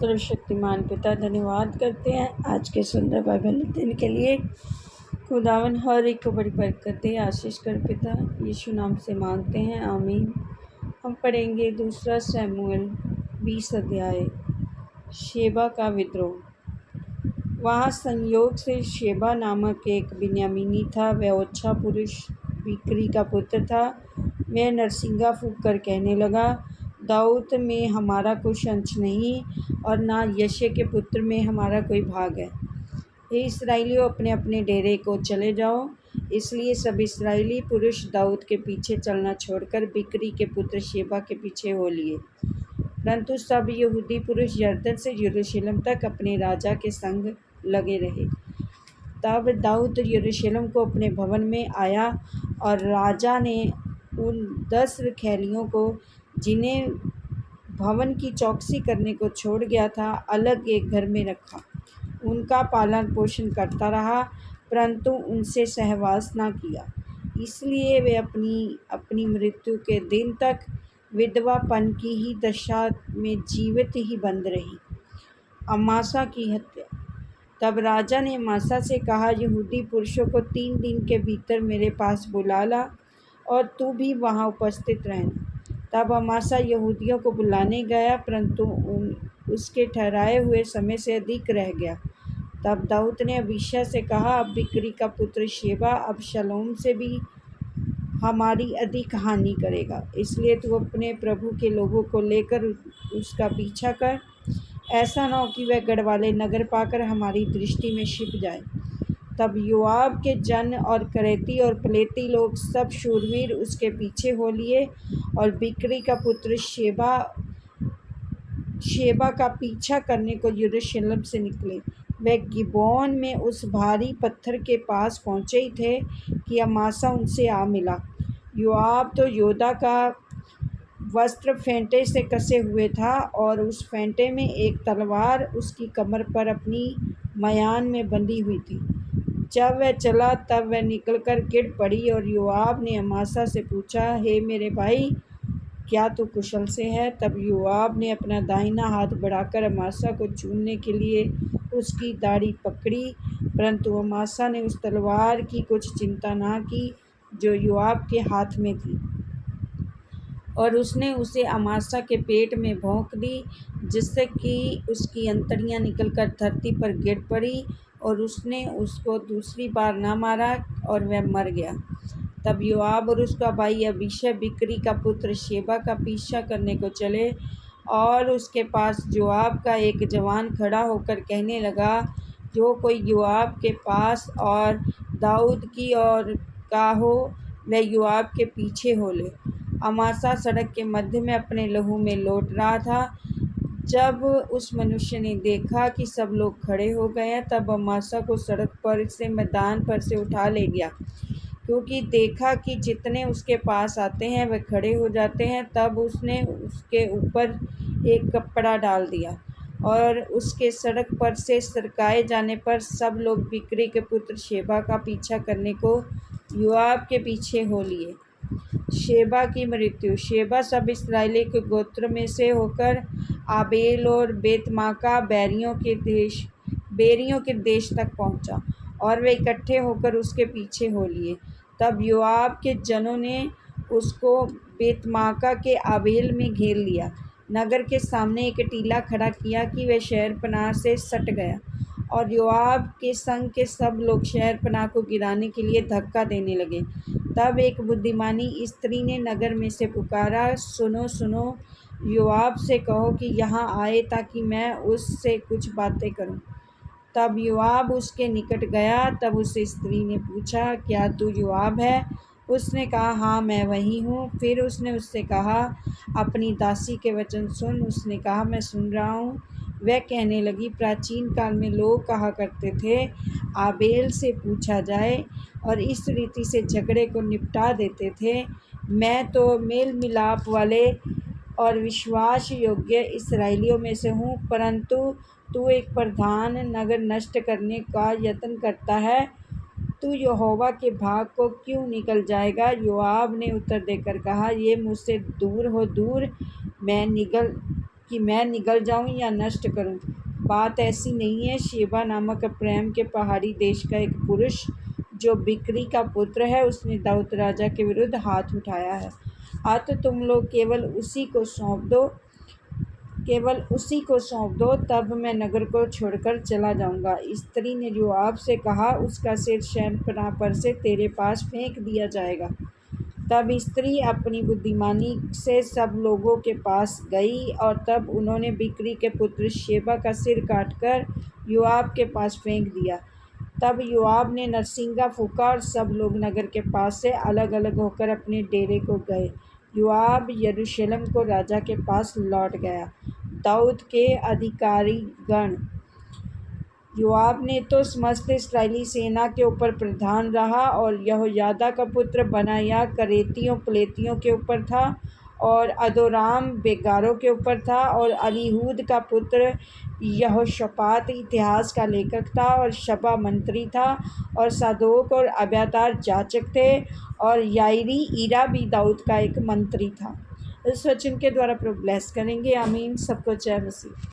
सर्वशक्तिमान पिता धन्यवाद करते हैं आज के सुंदर बाइबल दिन के लिए। खुदावन हर एक को बड़ी बरकत दे, आशीष कर पिता, यीशु नाम से मांगते हैं, आमीन। हम पढ़ेंगे दूसरा शमूएल 20 अध्याय। शेबा का विद्रोह। वहाँ संयोग से शेबा नामक एक बिन्यामीनी था। वह अच्छा पुरुष बिक्री का पुत्र था। वह नरसिंगा फूँक कर कहने लगा, दाऊद में हमारा कुछ अंश नहीं और ना यशे के पुत्र में हमारा कोई भाग है। हे इस्राएलियों, अपने अपने डेरे को चले जाओ। इसलिए सब इस्राएली पुरुष दाऊद के पीछे चलना छोड़कर बिक्री के पुत्र शेबा के पीछे हो लिए। परंतु सब यहूदी पुरुष यरदन से यरूशलेम तक अपने राजा के संग लगे रहे। तब दाऊद यरूशलेम को अपने भवन में आया और राजा ने उन 10 रखैलियों को, जिन्हें भवन की चौकसी करने को छोड़ गया था, अलग एक घर में रखा। उनका पालन पोषण करता रहा, परंतु उनसे सहवास न किया। इसलिए वे अपनी अपनी मृत्यु के दिन तक विधवापन की ही दशा में जीवित ही बंद रही। अमासा की हत्या। तब राजा ने अमासा से कहा, यहूदी पुरुषों को 3 दिन के भीतर मेरे पास बुला ला और तू भी वहाँ उपस्थित रहना। तब अमासा यहूदियों को बुलाने गया, परंतु उसके ठहराए हुए समय से अधिक रह गया। तब दाऊद ने अबीशै से कहा, अब बिक्री का पुत्र शेबा अबशालोम से भी हमारी अधिक हानि करेगा, इसलिए तू अपने प्रभु के लोगों को लेकर उसका पीछा कर। ऐसा न हो कि वह गढ़वाले नगर पाकर हमारी दृष्टि में छिप जाए। तब योआब के जन और करेती और पलेती लोग सब शूरवीर उसके पीछे हो लिए और बिक्री का पुत्र शेबा का पीछा करने को यरूशलेम से निकले। वे गिबोन में उस भारी पत्थर के पास पहुँचे ही थे कि अमासा उनसे आ मिला। योआब तो योद्धा का वस्त्र फेंटे से कसे हुए था और उस फेंटे में एक तलवार उसकी कमर पर अपनी मयान में बंधी हुई थी। जब वह चला तब वह निकलकर गिर पड़ी और योआब ने अमासा से पूछा, हे मेरे भाई, क्या तू कुशल से है? तब योआब ने अपना दाहिना हाथ बढ़ाकर अमासा को छूने के लिए उसकी दाढ़ी पकड़ी, परंतु अमासा ने उस तलवार की कुछ चिंता न की जो योआब के हाथ में थी, और उसने उसे अमासा के पेट में भोंक दी, जिससे कि उसकी अंतड़ियाँ निकलकर धरती पर गिर पड़ी, और उसने उसको दूसरी बार न मारा और वह मर गया। तब योआब और उसका भाई अबीशै बिक्री का पुत्र शेबा का पीछा करने को चले, और उसके पास योआब का एक जवान खड़ा होकर कहने लगा, जो कोई योआब के पास और दाऊद की ओर का हो, वह योआब के पीछे हो ले। अमासा सड़क के मध्य में अपने लहू में लौट रहा था। जब उस मनुष्य ने देखा कि सब लोग खड़े हो गए हैं, तब अमासा को सड़क पर से मैदान पर से उठा ले गया, क्योंकि देखा कि जितने उसके पास आते हैं वे खड़े हो जाते हैं। तब उसने उसके ऊपर एक कपड़ा डाल दिया, और उसके सड़क पर से सरकाए जाने पर सब लोग बिक्री के पुत्र शेबा का पीछा करने को योआब के पीछे हो लिए। शेबा की मृत्यु। शेबा सब इस्राएली के गोत्र में से होकर आबेल और बेतमाका बेरियों के देश तक पहुंचा, और वे इकट्ठे होकर उसके पीछे हो लिए। तब योआब के जनों ने उसको बेतमाका के आबेल में घेर लिया, नगर के सामने एक टीला खड़ा किया कि वह शहरपनाह से सट गया, और योआब के संग के सब लोग शहरपनाह को गिराने के लिए धक्का देने लगे। तब एक बुद्धिमानी स्त्री ने नगर में से पुकारा, सुनो सुनो, योआब से कहो कि यहाँ आए, ताकि मैं उससे कुछ बातें करूं। तब योआब उसके निकट गया। तब उस स्त्री ने पूछा, क्या तू योआब है? उसने कहा, हाँ, मैं वही हूँ। फिर उसने उससे कहा, अपनी दासी के वचन सुन। उसने कहा, मैं सुन रहा हूँ। वह कहने लगी, प्राचीन काल में लोग कहा करते थे, आबेल से पूछा जाए, और इस रीति से झगड़े को निपटा देते थे। मैं तो मेल मिलाप वाले और विश्वास योग्य इस्राएलियों में से हूँ, परंतु तू एक प्रधान नगर नष्ट करने का यत्न करता है। तू यहोवा के भाग को क्यों निकल जाएगा? योआब ने उत्तर देकर कहा, ये मुझसे दूर हो दूर, मैं निगल कि मैं निगल जाऊं या नष्ट करूं। बात ऐसी नहीं है। शेबा नामक प्रेम के पहाड़ी देश का एक पुरुष जो बिक्री का पुत्र है, उसने दाऊद राजा के विरुद्ध हाथ उठाया है। तो तुम लोग केवल उसी को सौंप दो, तब मैं नगर को छोड़कर चला जाऊंगा। स्त्री ने योआब से कहा, उसका सिर शहरपनाह पर से तेरे पास फेंक दिया जाएगा। तब स्त्री अपनी बुद्धिमानी से सब लोगों के पास गई और तब उन्होंने बिक्री के पुत्र शेबा का सिर काटकर योआब के पास फेंक दिया। तब योआब ने नरसिंगा फूंका और सब लोग नगर के पास से अलग अलग होकर अपने डेरे को गए। योआब यरूशलेम को राजा के पास लौट गया। दाऊद के अधिकारीगण। योआब ने तो समस्त इस्राएली सेना के ऊपर प्रधान रहा और यहोयादा का पुत्र बनायाह करेतियों प्लेतियों के ऊपर था और अदोराम बेगारों के ऊपर था और अलीहूद का पुत्र यहोशापात इतिहास का लेखक था और शबा मंत्री था और सादोक और अब्यातार जाचक थे और याईरी ईरा भी दाऊद का एक मंत्री था। इस वचन के द्वारा प्रभु ब्लेस करेंगे। आमीन। सबको जय मसीह।